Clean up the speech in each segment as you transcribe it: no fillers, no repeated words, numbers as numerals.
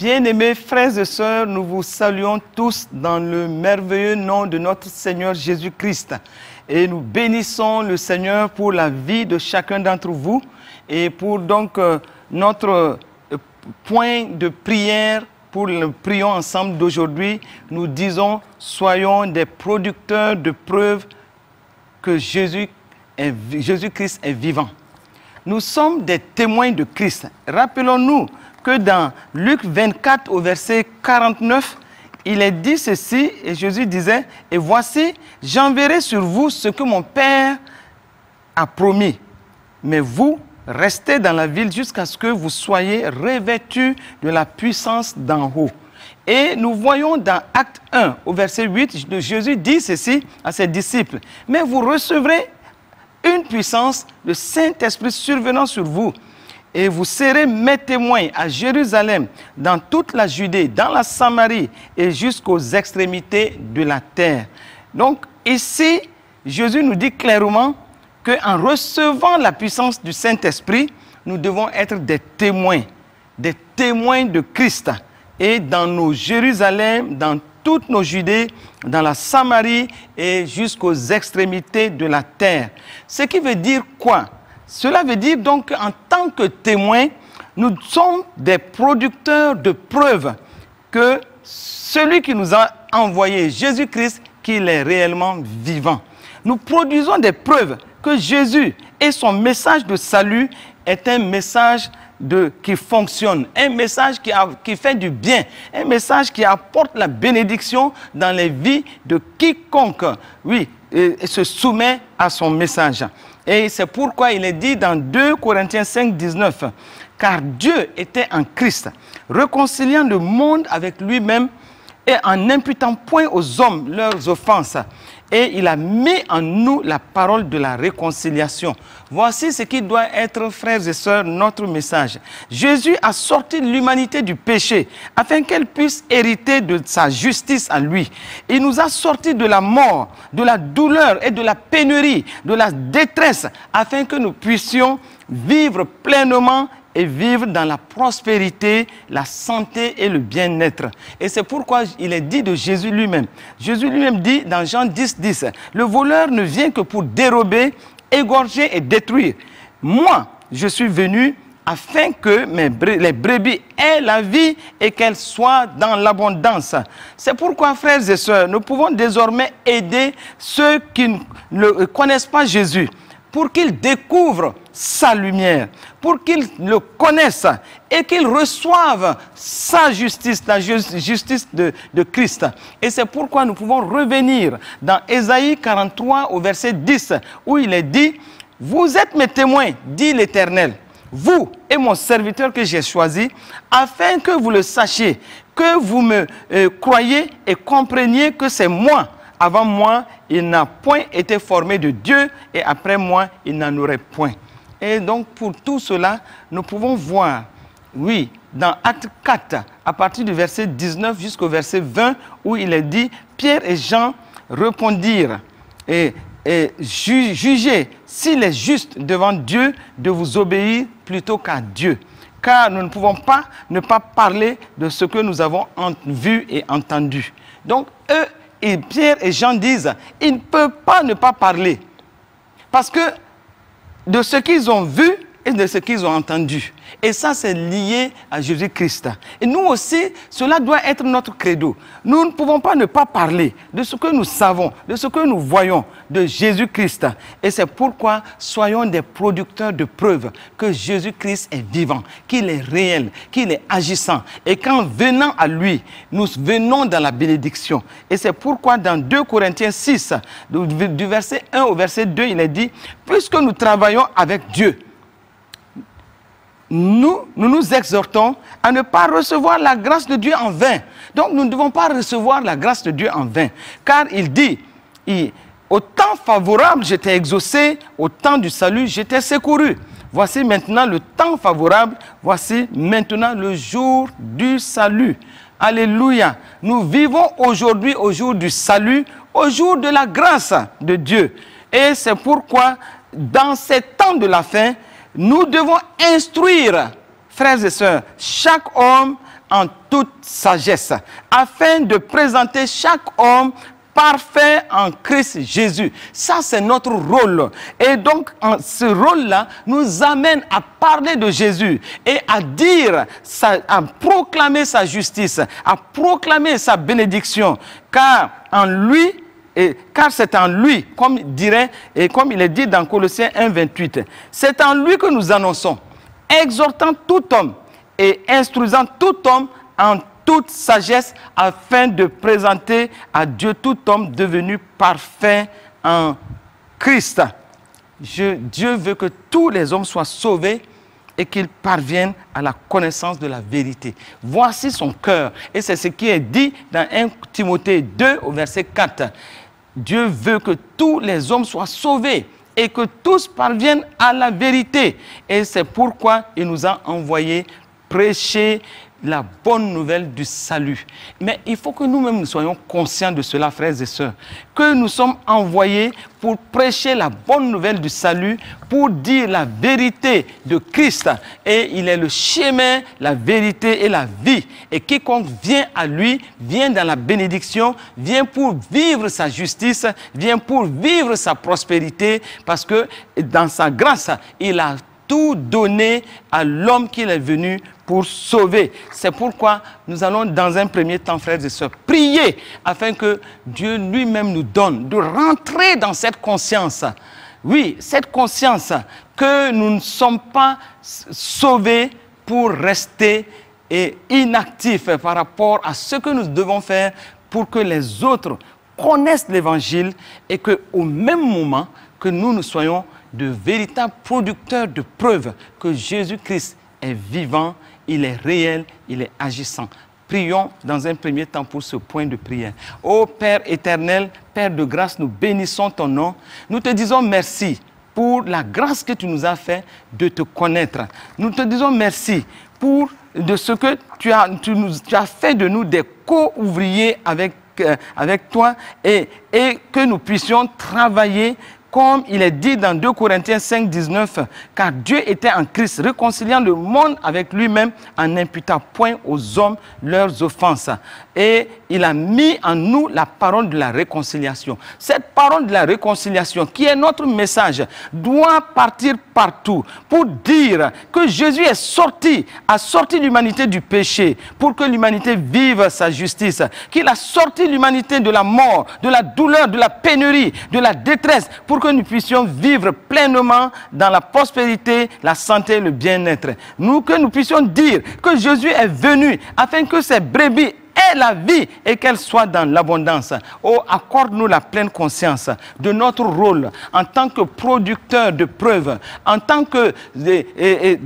Bien-aimés frères et sœurs, nous vous saluons tous dans le merveilleux nom de notre Seigneur Jésus-Christ. Et nous bénissons le Seigneur pour la vie de chacun d'entre vous et pour donc notre point de prière pour le prions ensemble d'aujourd'hui. Nous disons, soyons des producteurs de preuves que Jésus-Christ est vivant. Nous sommes des témoins de Christ. Rappelons-nous que dans Luc 24 au verset 49, il est dit ceci, et Jésus disait, « Et voici, j'enverrai sur vous ce que mon Père a promis. Mais vous, restez dans la ville jusqu'à ce que vous soyez revêtus de la puissance d'en haut. » Et nous voyons dans Acte 1, au verset 8, Jésus dit ceci à ses disciples, « Mais vous recevrez une puissance, le Saint-Esprit survenant sur vous. Et vous serez mes témoins à Jérusalem, dans toute la Judée, dans la Samarie et jusqu'aux extrémités de la terre. » Donc ici, Jésus nous dit clairement qu'en recevant la puissance du Saint-Esprit, nous devons être des témoins de Christ. Et dans nos Jérusalem, dans toutes nos Judées, dans la Samarie et jusqu'aux extrémités de la terre. Ce qui veut dire quoi? Cela veut dire donc qu'en tant que témoins, nous sommes des producteurs de preuves que celui qui nous a envoyé, Jésus-Christ, qu'il est réellement vivant. Nous produisons des preuves que Jésus et son message de salut est un message qui fonctionne, un message qui fait du bien, un message qui apporte la bénédiction dans les vies de quiconque, se soumet à son message. Et c'est pourquoi il est dit dans 2 Corinthiens 5, 19, « Car Dieu était en Christ, réconciliant le monde avec lui-même et en n'imputant point aux hommes leurs offenses. Et il a mis en nous la parole de la réconciliation. » Voici ce qui doit être, frères et sœurs, notre message. Jésus a sorti l'humanité du péché afin qu'elle puisse hériter de sa justice à lui. Il nous a sortis de la mort, de la douleur et de la pénurie, de la détresse, afin que nous puissions vivre pleinement et vivre dans la prospérité, la santé et le bien-être. Et c'est pourquoi il est dit de Jésus lui-même. Jésus lui-même dit dans Jean 10, 10, « Le voleur ne vient que pour dérober, égorger et détruire. Moi, je suis venu afin que les brebis aient la vie et qu'elles soient dans l'abondance. » C'est pourquoi, frères et sœurs, nous pouvons désormais aider ceux qui ne connaissent pas Jésus, pour qu'ils découvrent sa lumière, pour qu'ils le connaissent et qu'ils reçoivent sa justice, la justice de Christ. Et c'est pourquoi nous pouvons revenir dans Ésaïe 43 au verset 10, où il est dit, « Vous êtes mes témoins, dit l'Éternel, vous et mon serviteur que j'ai choisi, afin que vous le sachiez, que vous me croyez et compreniez que c'est moi. Avant moi, il n'a point été formé de Dieu, et après moi, il n'en aurait point. » Et donc, pour tout cela, nous pouvons voir, oui, dans Acte 4, à partir du verset 19 jusqu'au verset 20, où il est dit, « Pierre et Jean répondirent, et jugez s'il est juste devant Dieu de vous obéir plutôt qu'à Dieu. Car nous ne pouvons pas ne pas parler de ce que nous avons vu et entendu. » Donc, eux, et Pierre et Jean disent, ils ne peuvent pas ne pas parler. Parce que de ce qu'ils ont vu et de ce qu'ils ont entendu. Et ça, c'est lié à Jésus-Christ. Et nous aussi, cela doit être notre credo. Nous ne pouvons pas ne pas parler de ce que nous savons, de ce que nous voyons de Jésus-Christ. Et c'est pourquoi soyons des producteurs de preuves que Jésus-Christ est vivant, qu'il est réel, qu'il est agissant. Et qu'en venant à lui, nous venons dans la bénédiction. Et c'est pourquoi dans 2 Corinthiens 6, du verset 1 au verset 2, il est dit, « Puisque nous travaillons avec Dieu, nous exhortons à ne pas recevoir la grâce de Dieu en vain. » Donc nous ne devons pas recevoir la grâce de Dieu en vain. Car il dit, au temps favorable, j'étais exaucé, au temps du salut, j'étais secouru. Voici maintenant le temps favorable, voici maintenant le jour du salut. Alléluia. Nous vivons aujourd'hui au jour du salut, au jour de la grâce de Dieu. Et c'est pourquoi, dans ces temps de la fin, nous devons instruire, frères et sœurs, chaque homme en toute sagesse, afin de présenter chaque homme parfait en Christ Jésus. Ça, c'est notre rôle. Et donc, ce rôle-là nous amène à parler de Jésus et à dire, à proclamer sa justice, à proclamer sa bénédiction. Car c'est en lui, comme il est dit dans Colossiens 1, 28, c'est en lui que nous annonçons, exhortant tout homme et instruisant tout homme en toute sagesse, afin de présenter à Dieu tout homme devenu parfait en Christ. Dieu veut que tous les hommes soient sauvés et qu'ils parviennent à la connaissance de la vérité. Voici son cœur. Et c'est ce qui est dit dans 1 Timothée 2 au verset 4. Dieu veut que tous les hommes soient sauvés et que tous parviennent à la vérité. Et c'est pourquoi il nous a envoyés prêcher la bonne nouvelle du salut. Mais il faut que nous-mêmes nous soyons conscients de cela, frères et sœurs, que nous sommes envoyés pour prêcher la bonne nouvelle du salut, pour dire la vérité de Christ. Et il est le chemin, la vérité et la vie. Et quiconque vient à lui, vient dans la bénédiction, vient pour vivre sa justice, vient pour vivre sa prospérité, parce que dans sa grâce, il a tout donné à l'homme qu'il est venu pour sauver. C'est pourquoi nous allons dans un premier temps, frères et sœurs, prier afin que Dieu lui-même nous donne de rentrer dans cette conscience. Oui, cette conscience que nous ne sommes pas sauvés pour rester inactifs par rapport à ce que nous devons faire pour que les autres connaissent l'Évangile et qu'au même moment que nous soyons de véritables producteurs de preuves que Jésus-Christ est vivant, il est réel, il est agissant. Prions dans un premier temps pour ce point de prière. Ô Père éternel, Père de grâce, nous bénissons ton nom. Nous te disons merci pour la grâce que tu nous as fait de te connaître. Nous te disons merci pour de ce que tu as fait de nous des co-ouvriers avec toi et que nous puissions travailler comme il est dit dans 2 Corinthiens 5, 19, car Dieu était en Christ, réconciliant le monde avec lui-même en n'imputant point aux hommes leurs offenses. Et il a mis en nous la parole de la réconciliation. Cette parole de la réconciliation, qui est notre message, doit partir partout pour dire que Jésus a sorti l'humanité du péché pour que l'humanité vive sa justice, qu'il a sorti l'humanité de la mort, de la douleur, de la pénurie, de la détresse, pour que nous puissions vivre pleinement dans la prospérité, la santé et le bien-être. Que nous puissions dire que Jésus est venu afin que ces brebis aient la vie et qu'elles soient dans l'abondance. Oh, accorde-nous la pleine conscience de notre rôle en tant que producteurs de preuves, en tant que des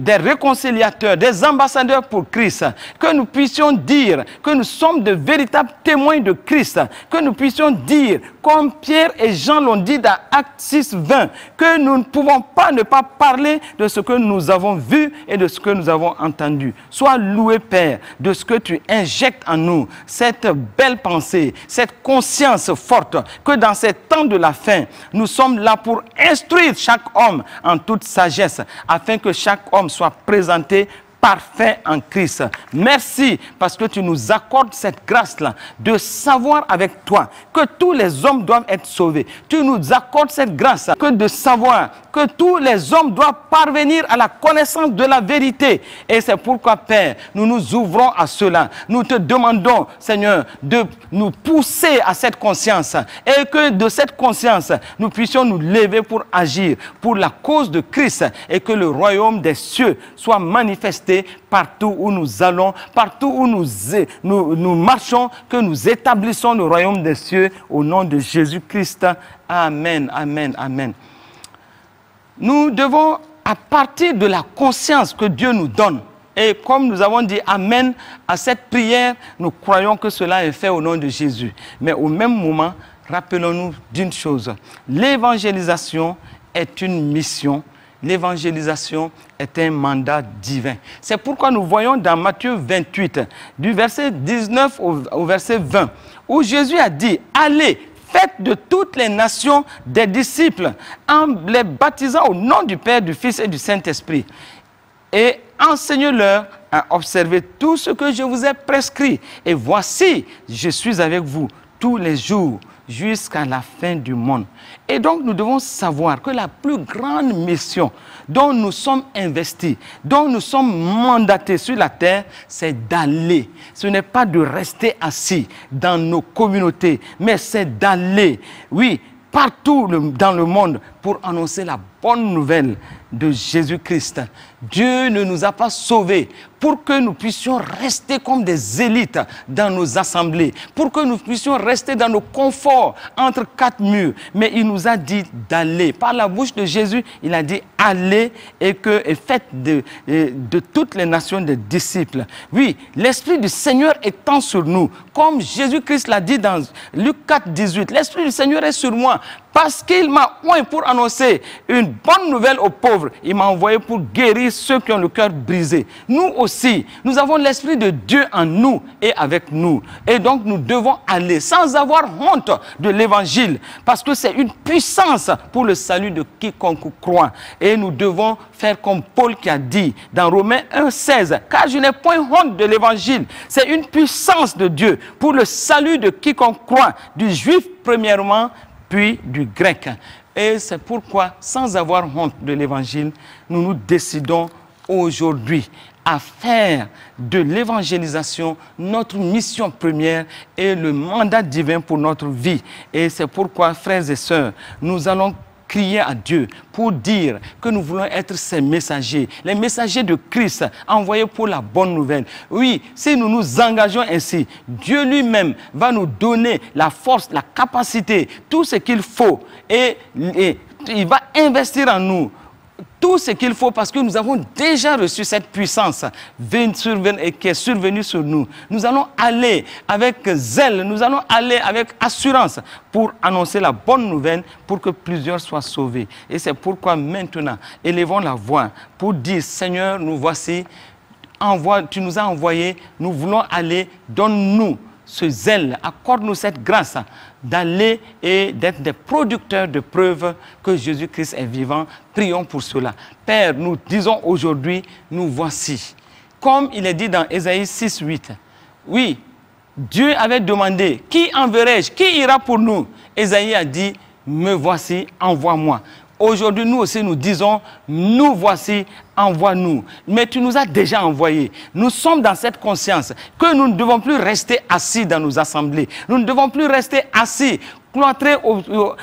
réconciliateurs, des ambassadeurs pour Christ, que nous puissions dire que nous sommes de véritables témoins de Christ, que nous puissions dire, comme Pierre et Jean l'ont dit dans Actes 6, 20, que nous ne pouvons pas ne pas parler de ce que nous avons vu et de ce que nous avons entendu. Sois loué, Père, de ce que tu injectes en nous, cette belle pensée, cette conscience forte que dans ces temps de la fin, nous sommes là pour instruire chaque homme en toute sagesse, afin que chaque homme soit présenté parfait en Christ. Merci parce que tu nous accordes cette grâce-là de savoir avec toi que tous les hommes doivent être sauvés. Tu nous accordes cette grâce que de savoir que tous les hommes doivent parvenir à la connaissance de la vérité. Et c'est pourquoi, Père, nous nous ouvrons à cela. Nous te demandons, Seigneur, de nous pousser à cette conscience et que de cette conscience, nous puissions nous lever pour agir pour la cause de Christ et que le royaume des cieux soit manifesté partout où nous allons, partout où nous marchons, que nous établissons le royaume des cieux au nom de Jésus-Christ. Amen, amen, amen. Nous devons, à partir de la conscience que Dieu nous donne, et comme nous avons dit amen à cette prière, nous croyons que cela est fait au nom de Jésus. Mais au même moment, rappelons-nous d'une chose, l'évangélisation est une mission. L'évangélisation est un mandat divin. C'est pourquoi nous voyons dans Matthieu 28, du verset 19 au verset 20, où Jésus a dit, allez, faites de toutes les nations des disciples, en les baptisant au nom du Père, du Fils et du Saint-Esprit. Et enseignez-leur à observer tout ce que je vous ai prescrit. Et voici, je suis avec vous tous les jours jusqu'à la fin du monde. Et donc, nous devons savoir que la plus grande mission dont nous sommes investis, dont nous sommes mandatés sur la terre, c'est d'aller. Ce n'est pas de rester assis dans nos communautés, mais c'est d'aller, oui, partout dans le monde pour annoncer la bonne nouvelle de Jésus-Christ. Dieu ne nous a pas sauvés pour que nous puissions rester comme des élites dans nos assemblées, pour que nous puissions rester dans nos conforts entre quatre murs. Mais il nous a dit d'aller. Par la bouche de Jésus, il a dit allez et faites de toutes les nations des disciples. Oui, l'Esprit du Seigneur étant sur nous, comme Jésus-Christ l'a dit dans Luc 4, 18, l'Esprit du Seigneur est sur moi parce qu'il m'a oint pour annoncer une bonne nouvelle aux pauvres. Il m'a envoyé pour guérir ceux qui ont le cœur brisé. Nous aussi, nous avons l'Esprit de Dieu en nous et avec nous. Et donc, nous devons aller sans avoir honte de l'Évangile, parce que c'est une puissance pour le salut de quiconque croit. Et nous devons faire comme Paul qui a dit dans Romains 1, 16, « Car je n'ai point honte de l'Évangile. C'est une puissance de Dieu pour le salut de quiconque croit, du juif premièrement, puis du grec. » Et c'est pourquoi, sans avoir honte de l'Évangile, nous nous décidons aujourd'hui à faire de l'évangélisation notre mission première et le mandat divin pour notre vie. Et c'est pourquoi, frères et sœurs, nous allons crier à Dieu pour dire que nous voulons être ses messagers, les messagers de Christ envoyés pour la bonne nouvelle. Oui, si nous nous engageons ainsi, Dieu lui-même va nous donner la force, la capacité, tout ce qu'il faut et il va investir en nous tout ce qu'il faut parce que nous avons déjà reçu cette puissance qui est survenue sur nous. Nous allons aller avec zèle, nous allons aller avec assurance pour annoncer la bonne nouvelle pour que plusieurs soient sauvés. Et c'est pourquoi maintenant, élevons la voix pour dire, Seigneur, nous voici, tu nous as envoyés, nous voulons aller, donne-nous ce zèle, accorde-nous cette grâce d'aller et d'être des producteurs de preuves que Jésus-Christ est vivant. Prions pour cela. Père, nous disons aujourd'hui, nous voici. Comme il est dit dans Ésaïe 6, 8. Oui, Dieu avait demandé, qui enverrai-je? Qui ira pour nous? Ésaïe a dit, me voici, envoie-moi. Aujourd'hui, nous aussi, nous disons, nous voici, envoie-nous. Mais tu nous as déjà envoyés. Nous sommes dans cette conscience que nous ne devons plus rester assis dans nos assemblées. Nous ne devons plus rester assis, cloîtrés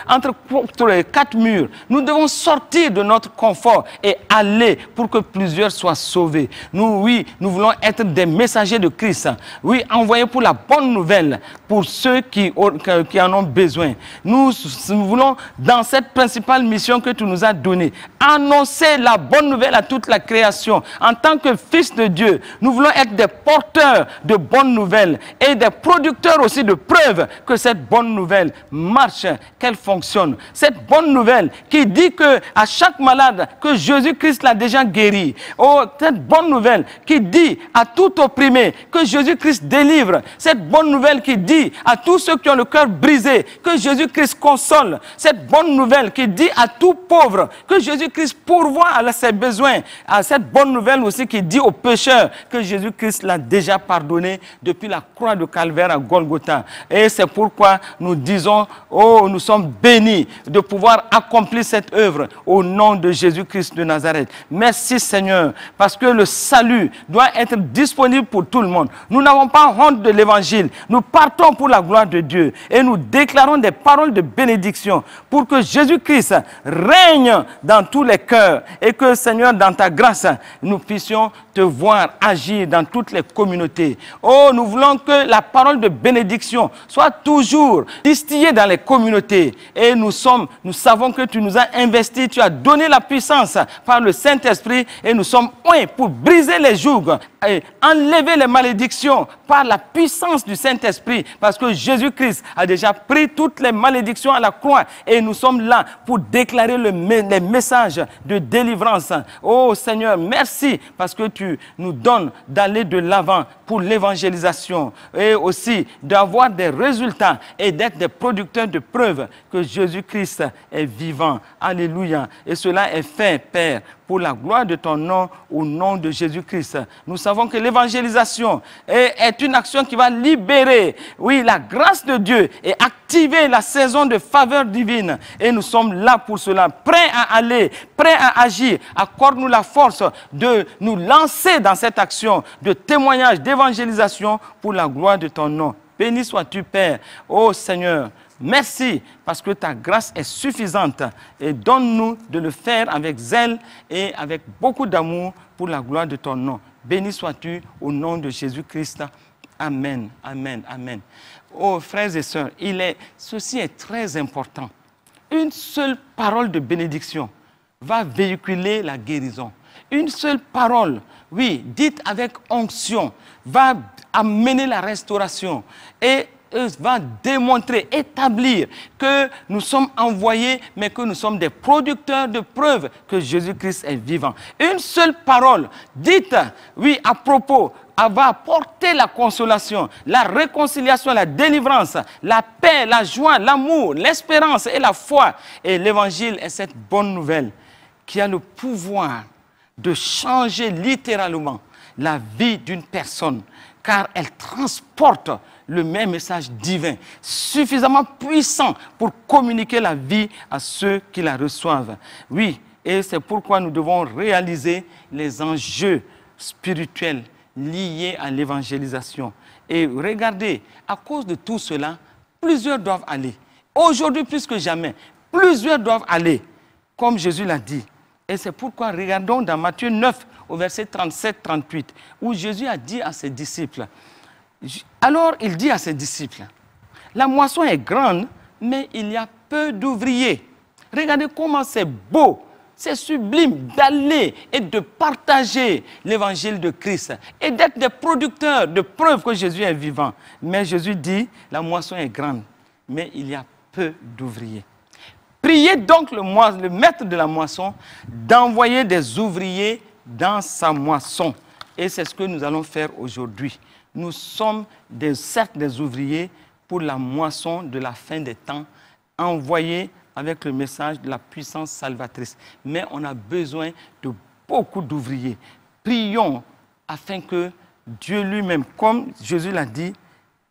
entre les quatre murs. Nous devons sortir de notre confort et aller pour que plusieurs soient sauvés. Nous, oui, nous voulons être des messagers de Christ. Oui, envoyés pour la bonne nouvelle, pour ceux qui en ont besoin. Nous voulons, dans cette principale mission que tu nous as donnée, annoncer la bonne nouvelle à toute la création. En tant que fils de Dieu, nous voulons être des porteurs de bonnes nouvelles et des producteurs aussi de preuves que cette bonne nouvelle marche, qu'elle fonctionne. Cette bonne nouvelle qui dit que à chaque malade que Jésus-Christ l'a déjà guéri. Oh, cette bonne nouvelle qui dit à tout opprimé que Jésus-Christ délivre. Cette bonne nouvelle qui dit à tous ceux qui ont le cœur brisé que Jésus-Christ console. Cette bonne nouvelle qui dit à tout pauvre que Jésus-Christ pourvoit à ses besoins. À cette bonne nouvelle aussi qui dit aux pécheurs que Jésus-Christ l'a déjà pardonné depuis la croix de Calvaire à Golgotha. Et c'est pourquoi nous disons, oh, nous sommes bénis de pouvoir accomplir cette œuvre au nom de Jésus-Christ de Nazareth. Merci Seigneur, parce que le salut doit être disponible pour tout le monde. Nous n'avons pas honte de l'évangile. Nous partons pour la gloire de Dieu et nous déclarons des paroles de bénédiction pour que Jésus-Christ règne dans tous les cœurs et que Seigneur, dans ta grâce, nous puissions te voir agir dans toutes les communautés. Oh, nous voulons que la parole de bénédiction soit toujours distillée dans les communautés. Et nous savons que tu nous as investis, tu as donné la puissance par le Saint-Esprit et nous sommes oints pour briser les jougs et enlever les malédictions par la puissance du Saint-Esprit, parce que Jésus-Christ a déjà pris toutes les malédictions à la croix et nous sommes là pour déclarer les messages de délivrance. Oh Seigneur, merci parce que tu nous donnes d'aller de l'avant pour l'évangélisation et aussi d'avoir des résultats et d'être des producteurs de preuves que Jésus-Christ est vivant. Alléluia. Et cela est fait, Père, pour la gloire de ton nom, au nom de Jésus-Christ. Nous savons que l'évangélisation est une action qui va libérer, oui, la grâce de Dieu et activer la saison de faveur divine. Et nous sommes là pour cela, prêts à aller, prêts à agir. Accorde-nous la force de nous lancer dans cette action de témoignage, d'évangélisation pour la gloire de ton nom. Béni sois-tu, Père. Ô Seigneur, merci parce que ta grâce est suffisante et donne-nous de le faire avec zèle et avec beaucoup d'amour pour la gloire de ton nom. Béni sois-tu au nom de Jésus-Christ. Amen, amen, amen. Oh frères et sœurs, ceci est très important. Une seule parole de bénédiction va véhiculer la guérison. Une seule parole, oui, dite avec onction, va amener la restauration et va démontrer, établir que nous sommes envoyés, mais que nous sommes des producteurs de preuves que Jésus-Christ est vivant. Une seule parole dite, oui, à propos, va apporter la consolation, la réconciliation, la délivrance, la paix, la joie, l'amour, l'espérance et la foi. Et l'évangile est cette bonne nouvelle qui a le pouvoir de changer littéralement la vie d'une personne, car elle transporte le même message divin, suffisamment puissant pour communiquer la vie à ceux qui la reçoivent. Oui, et c'est pourquoi nous devons réaliser les enjeux spirituels liés à l'évangélisation. Et regardez, à cause de tout cela, plusieurs doivent aller. Aujourd'hui, plus que jamais, plusieurs doivent aller, comme Jésus l'a dit. Et c'est pourquoi, regardons dans Matthieu 9, au verset 37-38, où Jésus a dit à ses disciples, alors il dit à ses disciples, la moisson est grande, mais il y a peu d'ouvriers. Regardez comment c'est beau, c'est sublime d'aller et de partager l'évangile de Christ et d'être des producteurs de preuves que Jésus est vivant. Mais Jésus dit, la moisson est grande, mais il y a peu d'ouvriers. Priez donc le maître de la moisson d'envoyer des ouvriers dans sa moisson. Et c'est ce que nous allons faire aujourd'hui. Nous sommes certes des ouvriers pour la moisson de la fin des temps, envoyés avec le message de la puissance salvatrice. Mais on a besoin de beaucoup d'ouvriers. Prions afin que Dieu lui-même, comme Jésus l'a dit,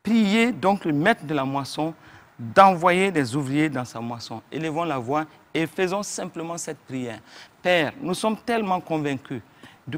priez donc le maître de la moisson d'envoyer des ouvriers dans sa moisson. Élevons la voix et faisons simplement cette prière. Père, nous sommes tellement convaincus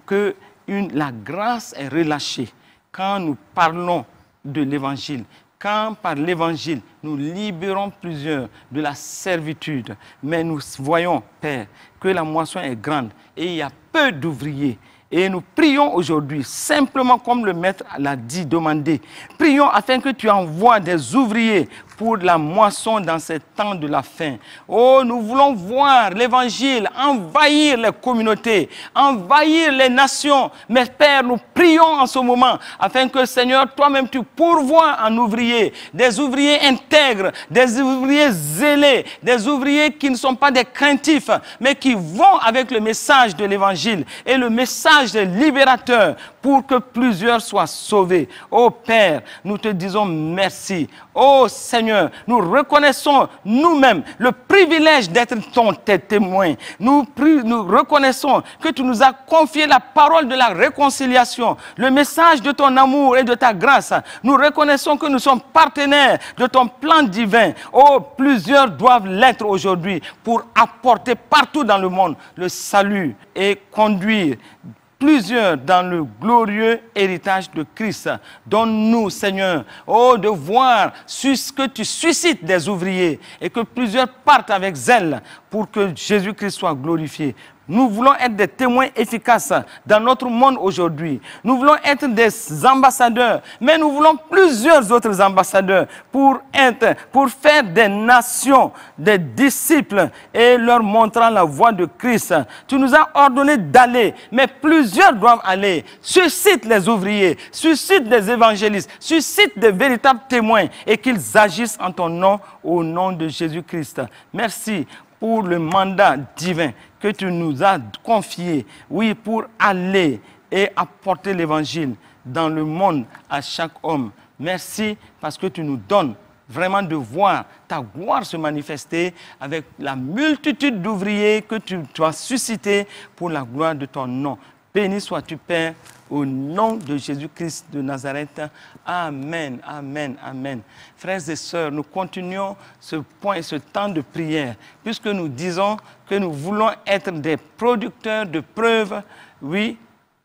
que la grâce est relâchée quand nous parlons de l'évangile. Quand par l'évangile, nous libérons plusieurs de la servitude. Mais nous voyons, Père, que la moisson est grande et il y a peu d'ouvriers. Et nous prions aujourd'hui, simplement comme le maître l'a dit, demandé. Prions afin que tu envoies des ouvriers pour la moisson dans ces temps de la fin. Oh, nous voulons voir l'évangile envahir les communautés, envahir les nations. Mais Père, nous prions en ce moment afin que, Seigneur, toi-même tu pourvoies en ouvriers, des ouvriers intègres, des ouvriers zélés, des ouvriers qui ne sont pas des craintifs, mais qui vont avec le message de l'évangile et le message libérateur pour que plusieurs soient sauvés. Oh Père, nous te disons merci. Oh Seigneur, nous reconnaissons nous-mêmes le privilège d'être tes témoins. Nous reconnaissons que tu nous as confié la parole de la réconciliation, le message de ton amour et de ta grâce. Nous reconnaissons que nous sommes partenaires de ton plan divin. Oh, plusieurs doivent l'être aujourd'hui pour apporter partout dans le monde le salut et conduire plusieurs dans le glorieux héritage de Christ. Donne-nous, Seigneur, oh, de voir que tu suscites des ouvriers et que plusieurs partent avec zèle pour que Jésus-Christ soit glorifié. Nous voulons être des témoins efficaces dans notre monde aujourd'hui. Nous voulons être des ambassadeurs, mais nous voulons plusieurs autres ambassadeurs pour faire des nations, des disciples et leur montrant la voie de Christ. Tu nous as ordonné d'aller, mais plusieurs doivent aller. Suscite les ouvriers, suscite des évangélistes, suscite des véritables témoins et qu'ils agissent en ton nom, au nom de Jésus-Christ. Merci pour le mandat divin que tu nous as confié, oui, pour aller et apporter l'évangile dans le monde à chaque homme. Merci parce que tu nous donnes vraiment de voir ta gloire se manifester avec la multitude d'ouvriers que tu as suscités pour la gloire de ton nom. Béni sois-tu, Père, au nom de Jésus-Christ de Nazareth. Amen, amen, amen. Frères et sœurs, nous continuons ce point, ce temps de prière, puisque nous disons que nous voulons être des producteurs de preuves, oui,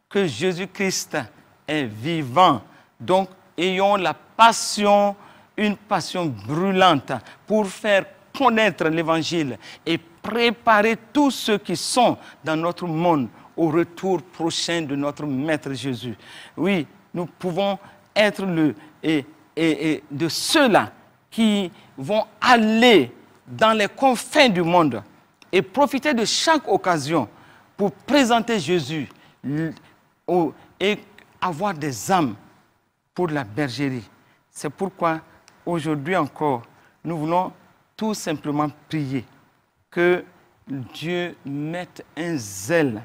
que Jésus-Christ est vivant. Donc, ayons la passion, une passion brûlante pour faire connaître l'Évangile et préparer tous ceux qui sont dans notre monde au retour prochain de notre Maître Jésus. Oui, nous pouvons être de ceux-là qui vont aller dans les confins du monde et profiter de chaque occasion pour présenter Jésus et avoir des âmes pour la bergerie. C'est pourquoi aujourd'hui encore, nous voulons tout simplement prier que Dieu mette un zèle,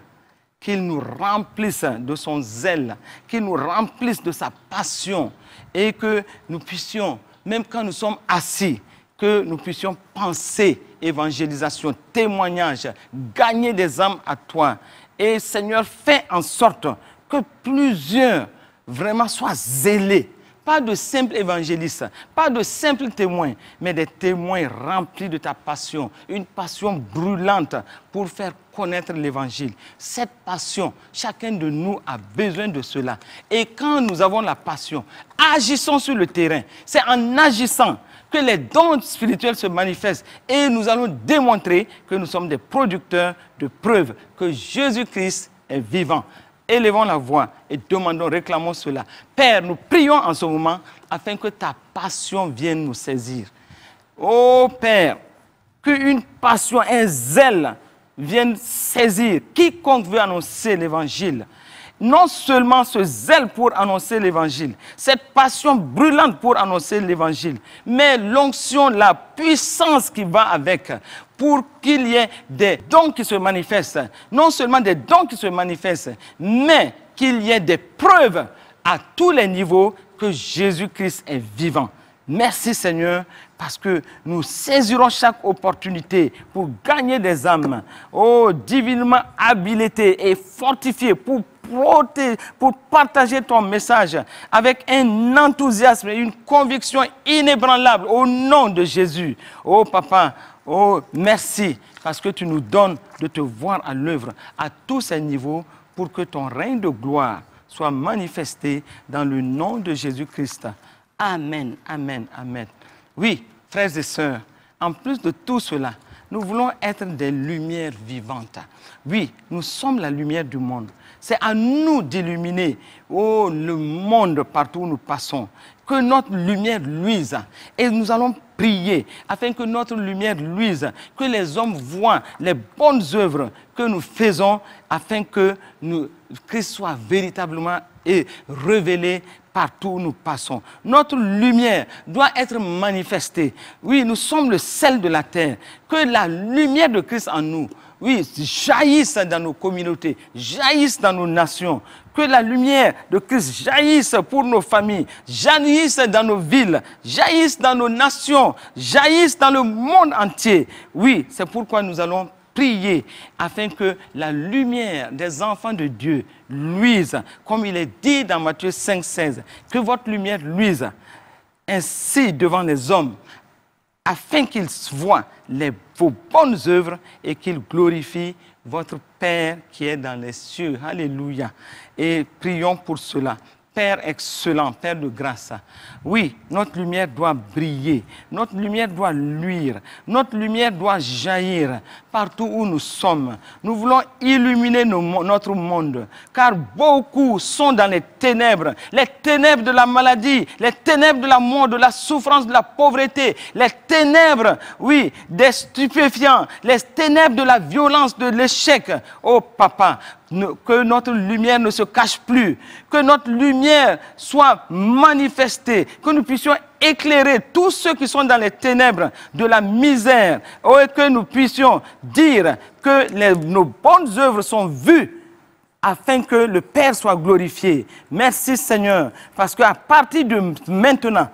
qu'il nous remplisse de son zèle, qu'il nous remplisse de sa passion et que nous puissions, même quand nous sommes assis, que nous puissions penser évangélisation, témoignage, gagner des âmes à toi. Et Seigneur, fais en sorte que plusieurs vraiment soient zélés. Pas de simples évangélistes, pas de simples témoins, mais des témoins remplis de ta passion, une passion brûlante pour faire connaître l'Évangile. Cette passion, chacun de nous a besoin de cela. Et quand nous avons la passion, agissons sur le terrain. C'est en agissant que les dons spirituels se manifestent et nous allons démontrer que nous sommes des producteurs de preuves que Jésus-Christ est vivant. Élevons la voix et demandons, réclamons cela. Père, nous prions en ce moment afin que ta passion vienne nous saisir. Oh Père, qu'une passion, un zèle vienne saisir quiconque veut annoncer l'Évangile. Non seulement ce zèle pour annoncer l'Évangile, cette passion brûlante pour annoncer l'Évangile, mais l'onction, la puissance qui va avec, pour qu'il y ait des dons qui se manifestent. Non seulement des dons qui se manifestent, mais qu'il y ait des preuves à tous les niveaux que Jésus-Christ est vivant. Merci Seigneur, parce que nous saisirons chaque opportunité pour gagner des âmes, oh, divinement habilités et fortifiés pour partager ton message avec un enthousiasme et une conviction inébranlable au nom de Jésus. Oh Papa, oh merci parce que tu nous donnes de te voir à l'œuvre à tous ces niveaux pour que ton règne de gloire soit manifesté dans le nom de Jésus-Christ. Amen, amen, amen. Oui, frères et sœurs, en plus de tout cela, nous voulons être des lumières vivantes. Oui, nous sommes la lumière du monde. C'est à nous d'illuminer le monde partout où nous passons. Que notre lumière luise. Et nous allons prier afin que notre lumière luise. Que les hommes voient les bonnes œuvres que nous faisons afin que Christ soit véritablement révélé partout où nous passons. Notre lumière doit être manifestée. Oui, nous sommes le sel de la terre. Que la lumière de Christ en nous, oui, jaillisse dans nos communautés, jaillisse dans nos nations. Que la lumière de Christ jaillisse pour nos familles, jaillisse dans nos villes, jaillisse dans nos nations, jaillisse dans le monde entier. Oui, c'est pourquoi nous allons prier afin que la lumière des enfants de Dieu luise, comme il est dit dans Matthieu 5,16, que votre lumière luise ainsi devant les hommes, afin qu'ils voient vos bonnes œuvres et qu'ils glorifient votre Père qui est dans les cieux. Alléluia. Et prions pour cela. Père excellent, Père de grâce, oui, notre lumière doit briller, notre lumière doit luire, notre lumière doit jaillir partout où nous sommes. Nous voulons illuminer notre monde, car beaucoup sont dans les ténèbres de la maladie, les ténèbres de la mort, de la souffrance, de la pauvreté, les ténèbres, oui, des stupéfiants, les ténèbres de la violence, de l'échec. Oh papa, que notre lumière ne se cache plus, que notre lumière soit manifestée, que nous puissions éclairer tous ceux qui sont dans les ténèbres de la misère, et que nous puissions dire que nos bonnes œuvres sont vues afin que le Père soit glorifié. Merci Seigneur, parce qu'à partir de maintenant,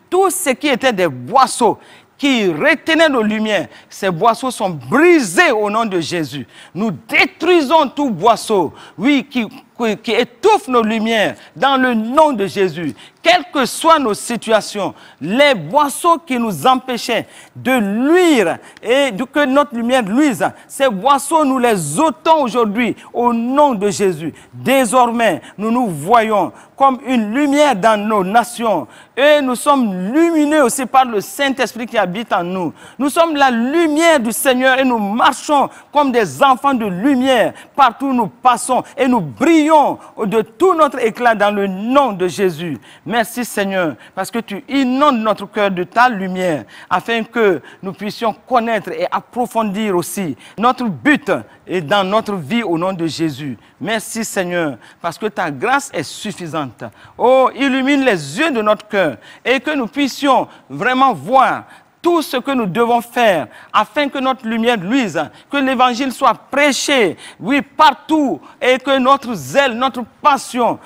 tout ce qui était des boisseaux qui retenaient nos lumières, ces boisseaux sont brisés au nom de Jésus. Nous détruisons tout boisseau, oui, qui étouffe nos lumières dans le nom de Jésus. Quelles que soient nos situations, les boisseaux qui nous empêchaient de luire et que notre lumière luise, ces boisseaux, nous les ôtons aujourd'hui au nom de Jésus. Désormais, nous nous voyons comme une lumière dans nos nations et nous sommes lumineux aussi par le Saint-Esprit qui habite en nous. Nous sommes la lumière du Seigneur et nous marchons comme des enfants de lumière partout où nous passons et nous brillons de tout notre éclat dans le nom de Jésus. Merci Seigneur, parce que tu inondes notre cœur de ta lumière, afin que nous puissions connaître et approfondir aussi notre but et dans notre vie au nom de Jésus. Merci Seigneur, parce que ta grâce est suffisante. Oh, illumine les yeux de notre cœur et que nous puissions vraiment voir tout ce que nous devons faire afin que notre lumière luise, que l'évangile soit prêché, oui, partout, et que notre zèle, notre passion,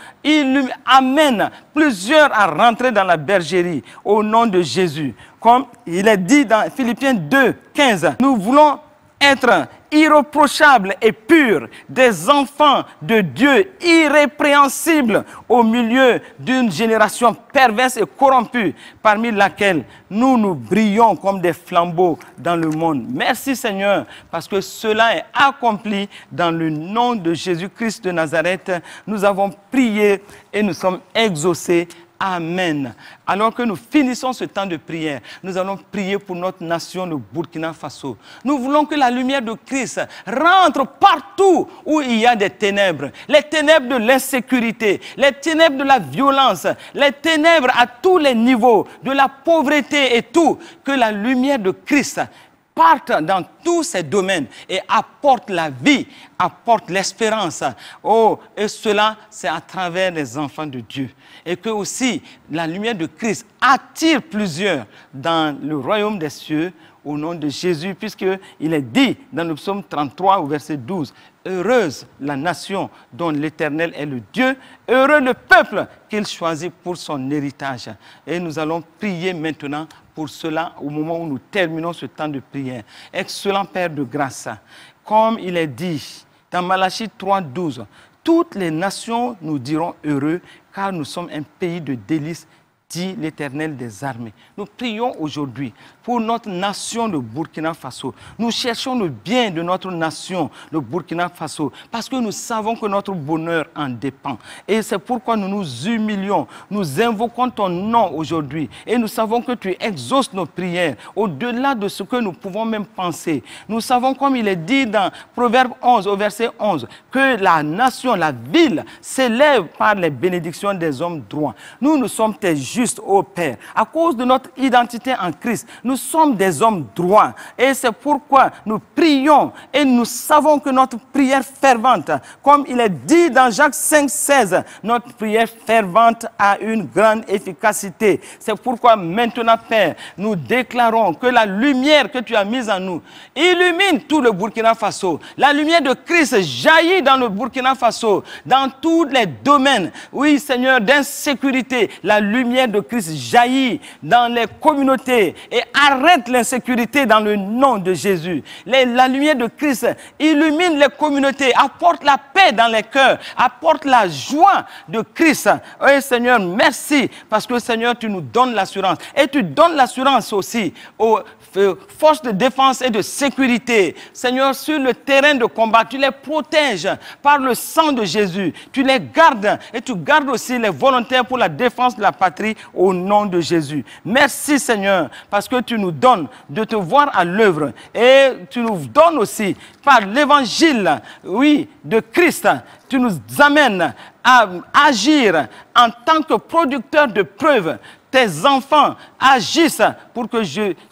amène plusieurs à rentrer dans la bergerie au nom de Jésus. Comme il est dit dans Philippiens 2, 15, nous voulons être irréprochables et purs, des enfants de Dieu irrépréhensibles au milieu d'une génération perverse et corrompue, parmi laquelle nous brillons comme des flambeaux dans le monde. Merci Seigneur, parce que cela est accompli dans le nom de Jésus-Christ de Nazareth. Nous avons prié et nous sommes exaucés. Amen. Alors que nous finissons ce temps de prière, nous allons prier pour notre nation, le Burkina Faso. Nous voulons que la lumière de Christ rentre partout où il y a des ténèbres. Les ténèbres de l'insécurité, les ténèbres de la violence, les ténèbres à tous les niveaux, de la pauvreté et tout. Que la lumière de Christ parte dans tous ces domaines et apporte la vie, apporte l'espérance. Oh, et cela, c'est à travers les enfants de Dieu. Et que aussi, la lumière de Christ attire plusieurs dans le royaume des cieux au nom de Jésus, puisqu'il est dit dans le psaume 33 au verset 12, « Heureuse la nation dont l'Éternel est le Dieu, heureux le peuple qu'il choisit pour son héritage. » Et nous allons prier maintenant pour cela au moment où nous terminons ce temps de prière. Excellent Père de grâce, comme il est dit dans Malachie 3, 12, « Toutes les nations nous diront heureux, car nous sommes un pays de délices, dit l'Éternel des armées. » Nous prions aujourd'hui pour notre nation, le Burkina Faso. Nous cherchons le bien de notre nation, le Burkina Faso, parce que nous savons que notre bonheur en dépend. Et c'est pourquoi nous nous humilions, nous invoquons ton nom aujourd'hui. Et nous savons que tu exauces nos prières, au-delà de ce que nous pouvons même penser. Nous savons, comme il est dit dans Proverbe 11, au verset 11, que la nation, la ville, s'élève par les bénédictions des hommes droits. Nous sommes tes justes, ô Père. À cause de notre identité en Christ, nous sommes des hommes droits. Et c'est pourquoi nous prions et nous savons que notre prière fervente, comme il est dit dans Jacques 5, 16, notre prière fervente a une grande efficacité. C'est pourquoi maintenant, Père, nous déclarons que la lumière que tu as mise en nous illumine tout le Burkina Faso. La lumière de Christ jaillit dans le Burkina Faso, dans tous les domaines, oui Seigneur, d'insécurité. La lumière de Christ jaillit dans les communautés et arrête l'insécurité dans le nom de Jésus. La lumière de Christ illumine les communautés, apporte la paix dans les cœurs, apporte la joie de Christ. Oui, Seigneur, merci parce que Seigneur, tu nous donnes l'assurance. Et tu donnes l'assurance aussi aux forces de défense et de sécurité. Seigneur, sur le terrain de combat, tu les protèges par le sang de Jésus. Tu les gardes et tu gardes aussi les volontaires pour la défense de la patrie au nom de Jésus. Merci Seigneur, parce que tu nous donnes de te voir à l'œuvre et tu nous donnes aussi par l'évangile, oui, de Christ, tu nous amènes à agir en tant que producteurs de preuves. Tes enfants agissent pour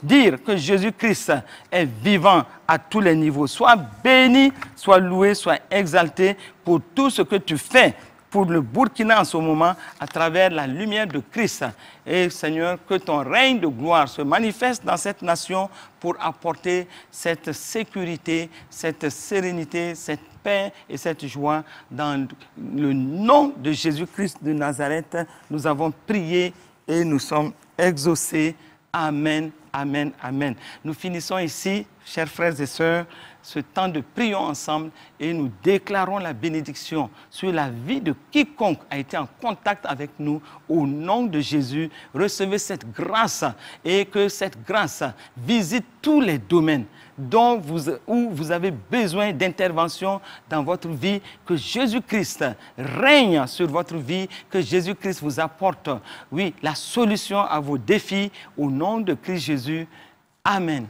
dire que Jésus-Christ est vivant à tous les niveaux. Sois béni, sois loué, sois exalté pour tout ce que tu fais pour le Burkina en ce moment à travers la lumière de Christ. Et Seigneur, que ton règne de gloire se manifeste dans cette nation pour apporter cette sécurité, cette sérénité, cette paix et cette joie. Dans le nom de Jésus-Christ de Nazareth, nous avons prié et nous sommes exaucés. Amen, amen, amen. Nous finissons ici, chers frères et sœurs, ce temps de prions ensemble et nous déclarons la bénédiction sur la vie de quiconque a été en contact avec nous. Au nom de Jésus, recevez cette grâce et que cette grâce visite tous les domaines où vous avez besoin d'intervention dans votre vie, que Jésus-Christ règne sur votre vie, que Jésus-Christ vous apporte, oui, la solution à vos défis. Au nom de Christ Jésus, amen.